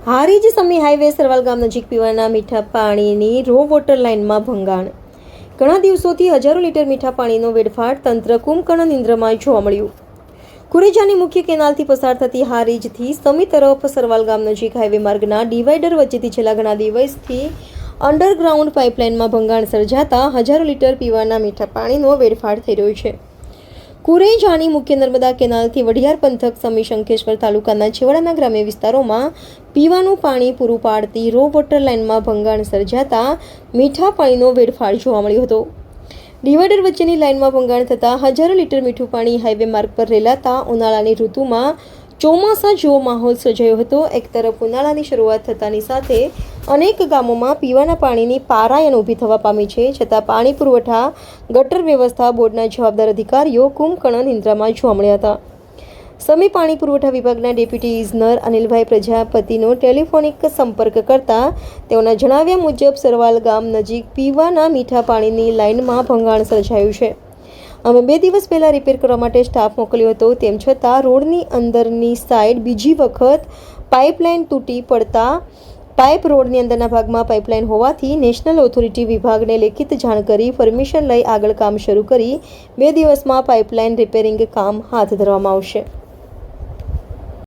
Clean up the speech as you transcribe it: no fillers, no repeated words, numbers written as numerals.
હારીજ સમી highway Sarwal ગામ નજીક પીવાના મીઠા પાણીની રો વોટર લાઇનમાં ભંગાણ. ઘણા દિવસોથી હજારો લીટર મીઠા પાણીનો વેડફાટ તંત્ર કુંભકર્ણ નિંદ્રામાં જોવા મળ્યું. કુરેજાની મુખ્ય કેનાલથી પસાર થતી હારીજથી સમી તરફ સરવાલ ગામ નજીક હાઈવે માર્ગના ડિવાઈડર વચ્ચેથી છેલ્લા ઘણા દિવસથી અંડરગ્રાઉન્ડ પાઇપલાઇનમાં ભંગાણ સર્જાતા હજારો લીટર પીવાના મીઠા પાણીનો વેડફાટ થઈ રહ્યો છે. કુરેજાની મુખ્ય નર્મદા કેનાલથી વઢિયાર પંથક સમી શંખેશ્વર તાલુકાના છેવાડાના ગ્રામ્ય વિસ્તારોમાં પીવાનું પાણી પૂરું પાડતી રો વોટર લાઇનમાં ભંગાણ સર્જાતા મીઠા પાણીનો વેડફાટ જોવા મળ્યો હતો. ડિવાઈડર વચ્ચેની લાઇનમાં ભંગાણ થતાં હજારો લીટર મીઠું પાણી હાઈવે માર્ગ પર રેલાતા ઉનાળાની ઋતુમાં ચોમાસા જેવો માહોલ સર્જાયો હતો. એક તરફ ઉનાળાની શરૂઆત થતાની સાથે અનેક ગામોમાં પીવાના પાણીની પારાયણ ઊભી થવા પામી છે, છતાં પાણી પુરવઠા ગટર વ્યવસ્થા બોર્ડના જવાબદાર અધિકારીઓ કુંભકર્ણ નિંદ્રામાં જોવા મળ્યા હતા. સમી પાણી પુરવઠા વિભાગના ડેપ્યુટી ઇજનર અનિલભાઈ પ્રજાપતિનો ટેલિફોનિક સંપર્ક કરતા તેઓના જણાવ્યા મુજબ સરવાલ ગામ નજીક પીવાના મીઠા પાણીની લાઇનમાં ભંગાણ સર્જાયું છે. અમે 2 દિવસ પહેલાં રિપેર કરવા માટે સ્ટાફ મોકલ્યો હતો, તેમ છતાં રોડની અંદરની સાઈડ બીજી વખત પાઇપલાઇન તૂટી પડતા પાઇપ રોડની અંદરના ભાગમાં પાઇપલાઇન હોવાથી નેશનલ ઓથોરિટી વિભાગને લેખિત જાણ કરી પરમિશન લઈ આગળ કામ શરૂ કરી 2 દિવસમાં પાઇપલાઇન રિપેરિંગ કામ હાથ ધરવામાં આવશે.